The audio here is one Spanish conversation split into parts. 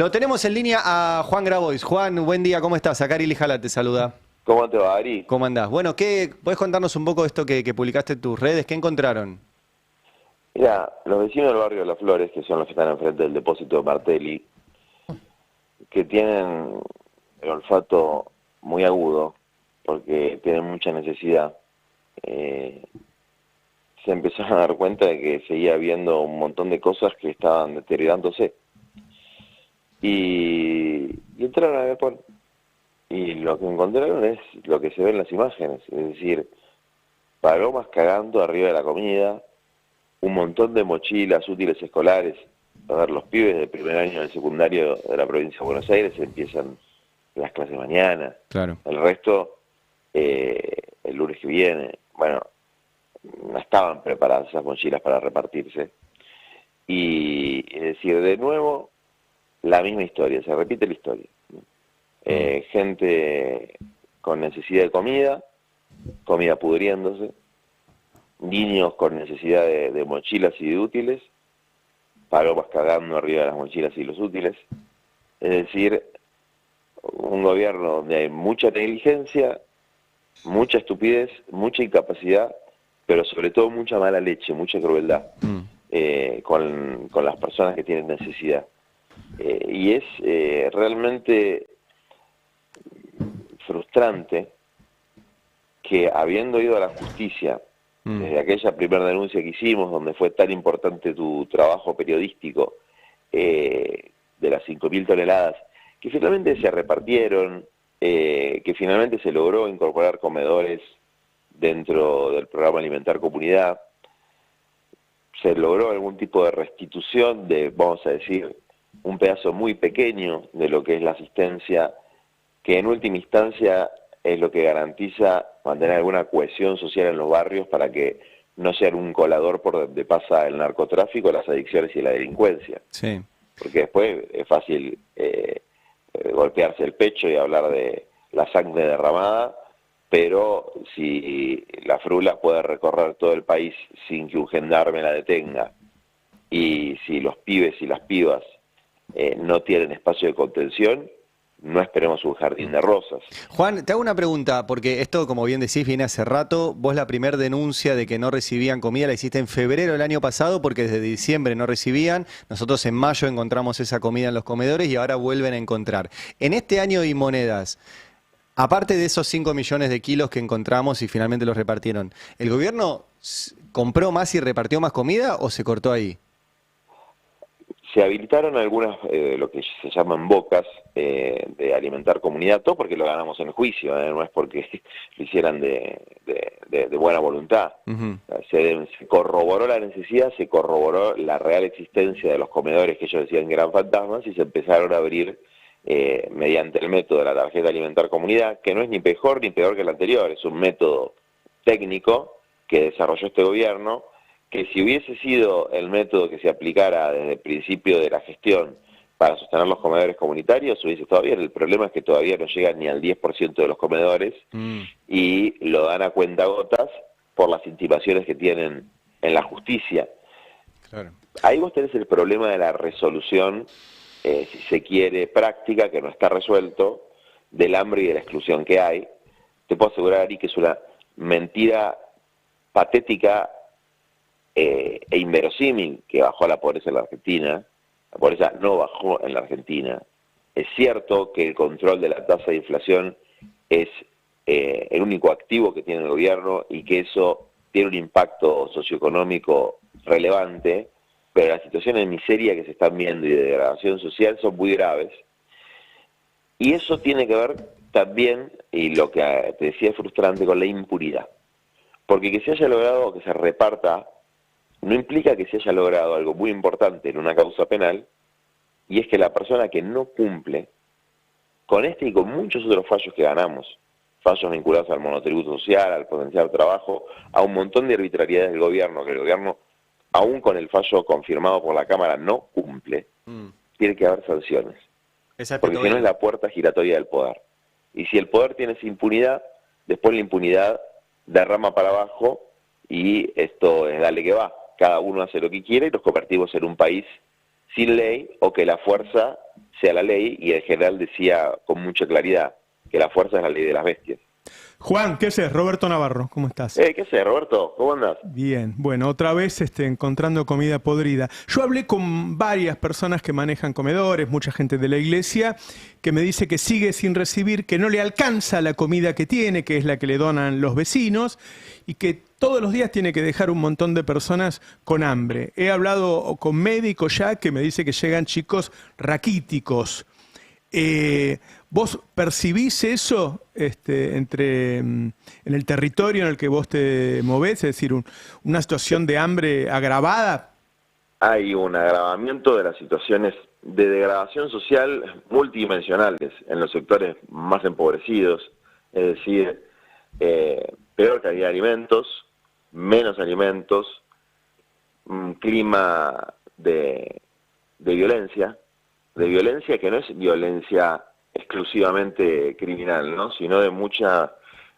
Lo tenemos en línea a Juan Grabois. Juan, buen día, ¿cómo estás? Acá Ari Jala te saluda. ¿Cómo te va, Ari? ¿Cómo andás? Bueno, ¿podés contarnos un poco de esto que publicaste en tus redes? ¿Qué encontraron? Mira, los vecinos del barrio de Las Flores, que son los que están enfrente del depósito de Martelli, que tienen el olfato muy agudo, porque tienen mucha necesidad, se empezaron a dar cuenta de que seguía habiendo un montón de cosas que estaban deteriorándose. Y entraron a ver y lo que encontraron es lo que se ve en las imágenes, es decir, palomas cagando arriba de la comida, un montón de mochilas útiles escolares. A ver, los pibes del primer año del secundario de la provincia de Buenos Aires empiezan las clases mañana. Claro. El resto, el lunes que viene. Bueno, no estaban preparadas esas mochilas para repartirse. Y es decir, de nuevo, la misma historia, se repite la historia. Gente con necesidad de comida pudriéndose, niños con necesidad de mochilas y de útiles, palomas cagando arriba de las mochilas y los útiles. Es decir, un gobierno donde hay mucha negligencia, mucha estupidez, mucha incapacidad, pero sobre todo mucha mala leche, mucha crueldad con las personas que tienen necesidad. Y es realmente frustrante que, habiendo ido a la justicia, desde aquella primera denuncia que hicimos, donde fue tan importante tu trabajo periodístico, de las 5.000 toneladas, que finalmente se repartieron, que finalmente se logró incorporar comedores dentro del programa Alimentar Comunidad, se logró algún tipo de restitución de, vamos a decir, un pedazo muy pequeño de lo que es la asistencia, que en última instancia es lo que garantiza mantener alguna cohesión social en los barrios para que no sean un colador por donde pasa el narcotráfico, las adicciones y la delincuencia. Sí. Porque después es fácil golpearse el pecho y hablar de la sangre derramada, pero si la frula puede recorrer todo el país sin que un gendarme la detenga, y si los pibes y las pibas no tienen espacio de contención, no esperemos un jardín de rosas. Juan, te hago una pregunta, porque esto, como bien decís, viene hace rato. Vos la primera denuncia de que no recibían comida la hiciste en febrero del año pasado, porque desde diciembre no recibían. Nosotros en mayo encontramos esa comida en los comedores y ahora vuelven a encontrar. En este año y monedas, aparte de esos 5 millones de kilos que encontramos y finalmente los repartieron, ¿el gobierno compró más y repartió más comida o se cortó ahí? Se habilitaron algunas, lo que se llaman bocas de Alimentar Comunidad, todo porque lo ganamos en el juicio, no es porque lo hicieran de buena voluntad. Se corroboró la necesidad, se corroboró la real existencia de los comedores que ellos decían que eran fantasmas, y se empezaron a abrir mediante el método de la tarjeta Alimentar Comunidad, que no es ni mejor ni peor que el anterior, es un método técnico que desarrolló este gobierno, que si hubiese sido el método que se aplicara desde el principio de la gestión para sostener los comedores comunitarios, hubiese estado bien. El problema es que todavía no llegan ni al 10% de los comedores y lo dan a cuentagotas por las intimaciones que tienen en la justicia. Claro. Ahí vos tenés el problema de la resolución, si se quiere, práctica, que no está resuelto, del hambre y de la exclusión que hay. Te puedo asegurar, Ari, que es una mentira patética e inverosímil que bajó la pobreza en la Argentina. La pobreza no bajó en la Argentina. Es cierto que el control de la tasa de inflación es el único activo que tiene el gobierno y que eso tiene un impacto socioeconómico relevante, pero las situaciones de miseria que se están viendo y de degradación social son muy graves. Y eso tiene que ver también, y lo que te decía es frustrante, con la impunidad. Porque que se haya logrado que se reparta no implica que se haya logrado algo muy importante en una causa penal, y es que la persona que no cumple con este y con muchos otros fallos que ganamos, fallos vinculados al monotributo social, al potenciar trabajo, a un montón de arbitrariedades del gobierno, que el gobierno, aún con el fallo confirmado por la Cámara, no cumple, tiene que haber sanciones. Porque si no es la puerta giratoria del poder. Y si el poder tiene esa impunidad, después la impunidad derrama para abajo y esto es dale que va. Cada uno hace lo que quiere y nos convertimos en un país sin ley o que la fuerza sea la ley, y el general decía con mucha claridad que la fuerza es la ley de las bestias. Juan, ¿qué haces? Roberto Navarro, ¿cómo estás? ¿Qué sé, Roberto? ¿Cómo andás? Bien, bueno, otra vez encontrando comida podrida. Yo hablé con varias personas que manejan comedores, mucha gente de la iglesia, que me dice que sigue sin recibir, que no le alcanza la comida que tiene, que es la que le donan los vecinos, y que todos los días tiene que dejar un montón de personas con hambre. He hablado con médicos ya que me dice que llegan chicos raquíticos. ¿Vos percibís eso en el territorio en el que vos te movés? Es decir, una situación de hambre agravada. Hay un agravamiento de las situaciones de degradación social multidimensionales en los sectores más empobrecidos, es decir, peor calidad de alimentos, menos alimentos, un clima de violencia que no es violencia exclusivamente criminal, ¿no? Sino de mucha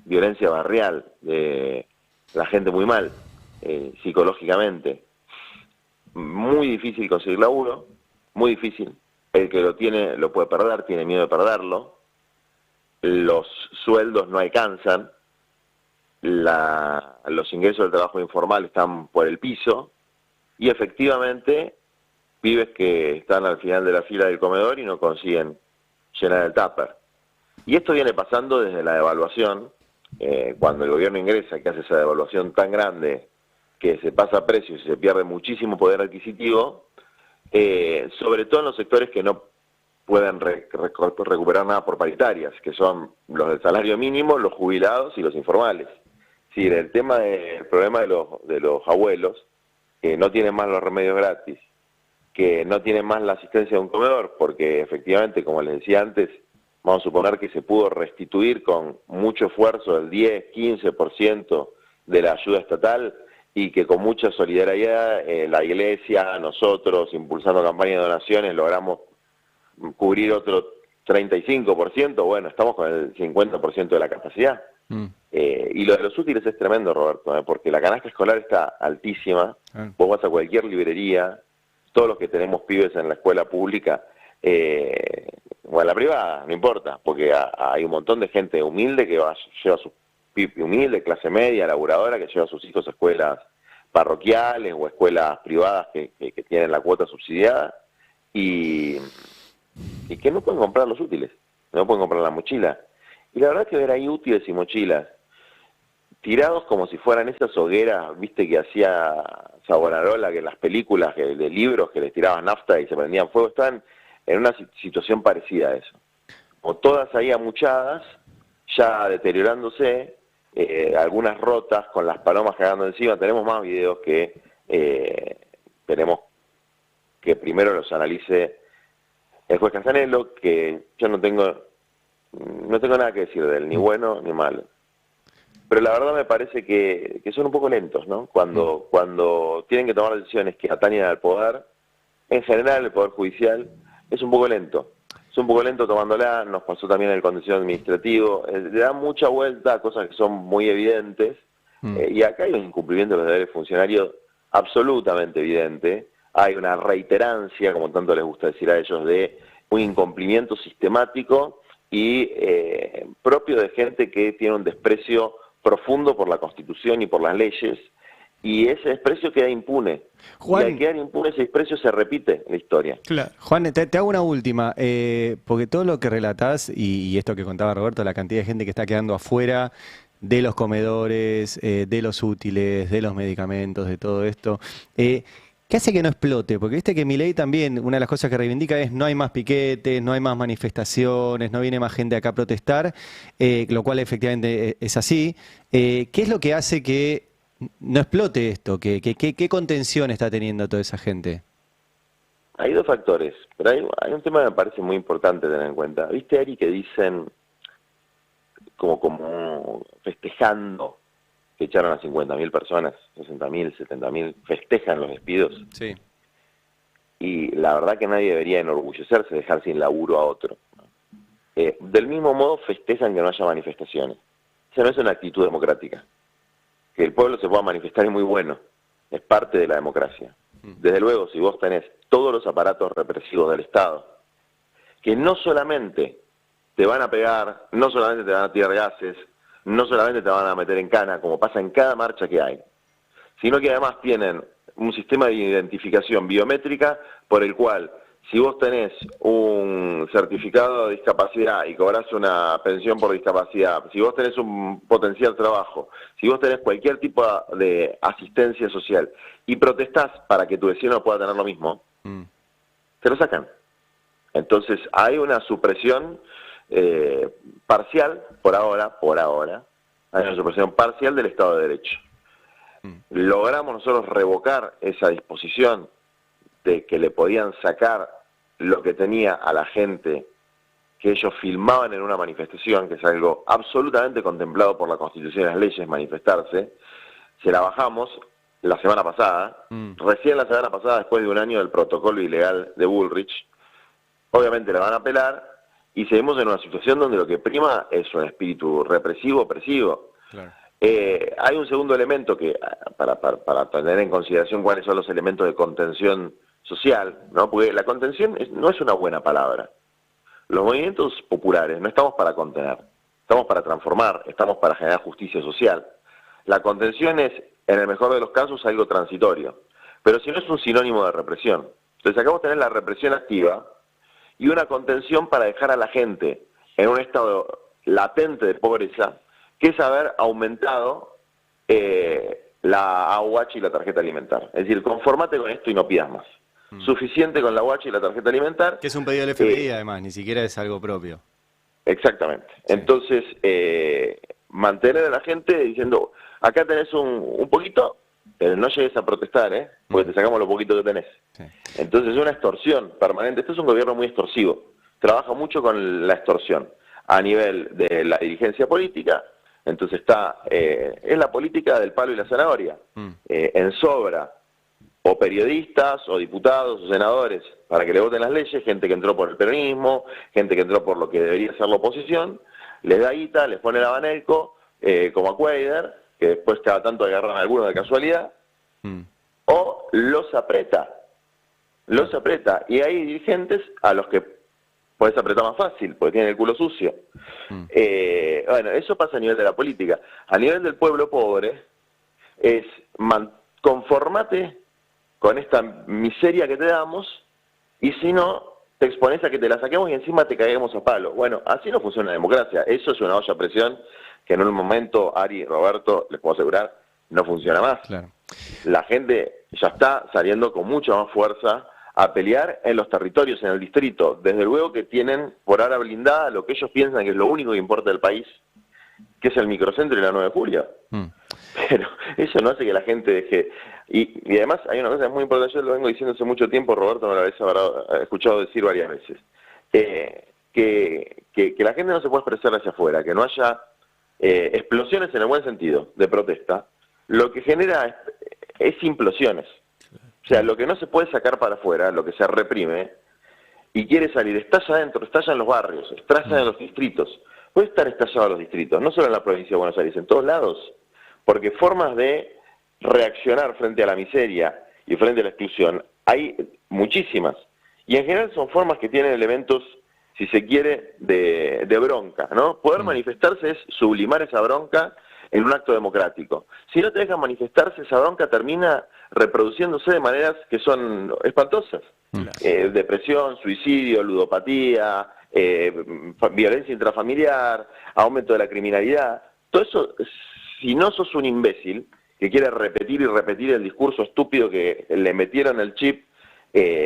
violencia barrial, de la gente muy mal, psicológicamente. Muy difícil conseguir laburo, muy difícil. El que lo tiene lo puede perder, tiene miedo de perderlo. Los sueldos no alcanzan, los ingresos del trabajo informal están por el piso, y efectivamente pibes que están al final de la fila del comedor y no consiguen llenar el tupper. Y esto viene pasando desde la devaluación, cuando el gobierno ingresa, que hace esa devaluación tan grande que se pasa a precios y se pierde muchísimo poder adquisitivo, sobre todo en los sectores que no pueden recuperar nada por paritarias, que son los del salario mínimo, los jubilados y los informales. Sí, el problema de los abuelos, que no tienen más los remedios gratis, que no tienen más la asistencia de un comedor, porque efectivamente, como les decía antes, vamos a suponer que se pudo restituir con mucho esfuerzo el 10-15% de la ayuda estatal, y que con mucha solidaridad la iglesia, nosotros, impulsando campañas de donaciones, logramos cubrir otro 35%, bueno, estamos con el 50% de la capacidad. Y lo de los útiles es tremendo, Roberto, porque la canasta escolar está altísima. Vos vas a cualquier librería, todos los que tenemos pibes en la escuela pública, o en la privada, no importa, porque hay un montón de gente humilde que lleva a sus humilde, clase media, laburadora, que lleva a sus hijos a escuelas parroquiales o escuelas privadas que tienen la cuota subsidiada, y que no pueden comprar los útiles, no pueden comprar la mochila. Y la verdad es que ver ahí útiles y mochilas tirados como si fueran esas hogueras, viste, que hacía Savonarola, que en las películas de libros que les tiraban nafta y se prendían fuego, estaban en una situación parecida a eso. O todas ahí amuchadas, ya deteriorándose, algunas rotas, con las palomas cagando encima. Tenemos más videos que tenemos que primero los analice el juez Casanello, que yo no tengo nada que decir de él, ni bueno ni malo. Pero la verdad me parece que son un poco lentos, ¿no? Cuando tienen que tomar decisiones que atañen al poder, en general el poder judicial, es un poco lento. Es un poco lento tomándola, nos pasó también en el contencioso administrativo, le dan mucha vuelta a cosas que son muy evidentes, y acá hay un incumplimiento de los deberes funcionarios absolutamente evidente. Hay una reiterancia, como tanto les gusta decir a ellos, de un incumplimiento sistemático y propio de gente que tiene un desprecio profundo por la Constitución y por las leyes, y ese desprecio queda impune. Juan, y al quedar impune ese desprecio se repite en la historia. Claro. Juan, te hago una última, porque todo lo que relatás y esto que contaba Roberto, la cantidad de gente que está quedando afuera de los comedores, de los útiles, de los medicamentos, de todo esto, ¿qué hace que no explote? Porque viste que Milei también, una de las cosas que reivindica es no hay más piquetes, no hay más manifestaciones, no viene más gente acá a protestar, lo cual efectivamente es así. ¿Qué es lo que hace que no explote esto? ¿Qué contención está teniendo toda esa gente? Hay dos factores, pero hay un tema que me parece muy importante tener en cuenta. ¿Viste, Ari, que dicen, como festejando, que echaron a 50.000 personas, 60.000, 70.000, festejan los despidos? Sí. Y la verdad que nadie debería enorgullecerse de dejar sin laburo a otro. Del mismo modo festejan que no haya manifestaciones. Esa no es una actitud democrática. Que el pueblo se pueda manifestar es muy bueno, es parte de la democracia. Desde luego, si vos tenés todos los aparatos represivos del Estado, que no solamente te van a pegar, no solamente te van a tirar gases, no solamente te van a meter en cana, como pasa en cada marcha que hay, sino que además tienen un sistema de identificación biométrica por el cual, si vos tenés un certificado de discapacidad y cobrás una pensión por discapacidad, si vos tenés un potencial trabajo, si vos tenés cualquier tipo de asistencia social y protestás para que tu vecino pueda tener lo mismo, te lo sacan. Entonces hay una supresión parcial, por ahora, hay una supresión parcial del Estado de Derecho. Logramos nosotros revocar esa disposición de que le podían sacar lo que tenía a la gente que ellos filmaban en una manifestación, que es algo absolutamente contemplado por la Constitución y las leyes, manifestarse. Se la bajamos la semana pasada, recién la semana pasada, después de un año del protocolo ilegal de Bullrich. Obviamente la van a apelar y seguimos en una situación donde lo que prima es un espíritu represivo, opresivo. Claro. Hay un segundo elemento que, para tener en consideración cuáles son los elementos de contención social, ¿no? Porque la contención no es una buena palabra. Los movimientos populares no estamos para contener, estamos para transformar, estamos para generar justicia social. La contención es, en el mejor de los casos, algo transitorio, pero si no es un sinónimo de represión. Entonces acabamos de tener la represión activa y una contención para dejar a la gente en un estado latente de pobreza, que es haber aumentado la AUH y la tarjeta alimentar. Es decir, conformate con esto y no pidas más. Suficiente con la AUH y la tarjeta alimentar. Que es un pedido del FBI, además, ni siquiera es algo propio. Exactamente. Sí. Entonces, mantener a la gente diciendo, acá tenés un poquito, pero no llegues a protestar, porque te sacamos lo poquito que tenés. Sí. Entonces es una extorsión permanente. Este es un gobierno muy extorsivo. Trabaja mucho con la extorsión a nivel de la dirigencia política. Entonces es la política del palo y la zanahoria. En sobra, o periodistas, o diputados, o senadores, para que le voten las leyes, gente que entró por el peronismo, gente que entró por lo que debería ser la oposición, les da guita, les pone la Banelco, como a Cuader, que después cada tanto agarran a algunos de casualidad, o los aprieta, y hay dirigentes a los que podés apretar más fácil, porque tienen el culo sucio. Bueno, eso pasa a nivel de la política. A nivel del pueblo pobre, es conformate con esta miseria que te damos, y si no, te expones a que te la saquemos y encima te caguemos a palo. Bueno, así no funciona la democracia. Eso es una olla a presión que en un momento, Ari, Roberto, les puedo asegurar, no funciona más. Claro. La gente ya está saliendo con mucha más fuerza a pelear en los territorios, en el distrito. Desde luego que tienen por ahora blindada lo que ellos piensan que es lo único que importa del país, que es el microcentro y la 9 de julio. Pero eso no hace que la gente deje... Y además hay una cosa muy importante, yo lo vengo diciendo hace mucho tiempo, Roberto me lo habéis escuchado decir varias veces, que la gente no se puede expresar hacia afuera, que no haya explosiones en el buen sentido de protesta, lo que genera es implosiones. O sea, lo que no se puede sacar para afuera, lo que se reprime y quiere salir, estalla adentro, estalla en los barrios, estalla en los distritos. Puede estar estallado en los distritos, no solo en la provincia de Buenos Aires, en todos lados, porque formas de reaccionar frente a la miseria y frente a la exclusión hay muchísimas. Y en general son formas que tienen elementos, si se quiere, de bronca, ¿no? Poder manifestarse es sublimar esa bronca en un acto democrático. Si no te dejan manifestarse, esa bronca termina reproduciéndose de maneras que son espantosas. Depresión, suicidio, ludopatía, violencia intrafamiliar, aumento de la criminalidad. Todo eso, si no sos un imbécil que quiere repetir y repetir el discurso estúpido que le metieron el chip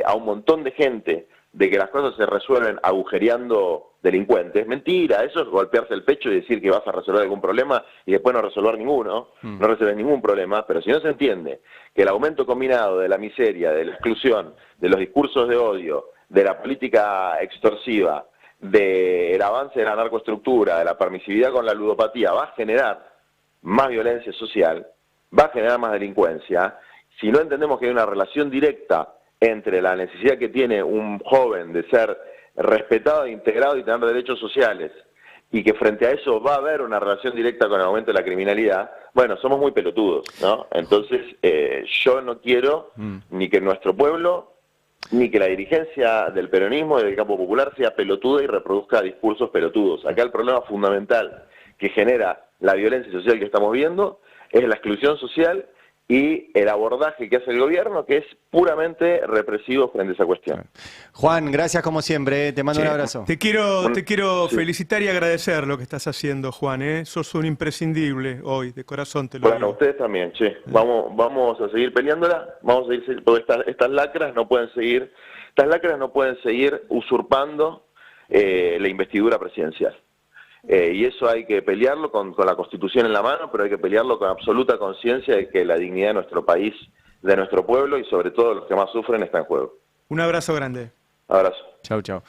a un montón de gente de que las cosas se resuelven agujereando delincuentes, mentira, eso es golpearse el pecho y decir que vas a resolver algún problema y después no resolver ninguno, no resolver ningún problema, pero si no se entiende que el aumento combinado de la miseria, de la exclusión, de los discursos de odio, de la política extorsiva, del avance de la narcoestructura, de la permisividad con la ludopatía, va a generar más violencia social, va a generar más delincuencia, si no entendemos que hay una relación directa entre la necesidad que tiene un joven de ser respetado, integrado y tener derechos sociales, y que frente a eso va a haber una relación directa con el aumento de la criminalidad, bueno, somos muy pelotudos, ¿no? Entonces, yo no quiero ni que nuestro pueblo, ni que la dirigencia del peronismo y del campo popular sea pelotuda y reproduzca discursos pelotudos. Acá el problema fundamental que genera la violencia social que estamos viendo es la exclusión social y el abordaje que hace el gobierno, que es puramente represivo frente a esa cuestión. Juan, gracias como siempre, te mando un abrazo. Te quiero felicitar y agradecer lo que estás haciendo, Juan, ¿eh? Sos un imprescindible hoy, de corazón te lo Bueno, digo. ustedes también, che. Vamos a seguir peleándola, vamos a seguir, porque estas lacras no pueden seguir usurpando la investidura presidencial. Y eso hay que pelearlo con la Constitución en la mano, pero hay que pelearlo con absoluta conciencia de que la dignidad de nuestro país, de nuestro pueblo y sobre todo los que más sufren está en juego. Un abrazo grande. Abrazo. Chau, chau.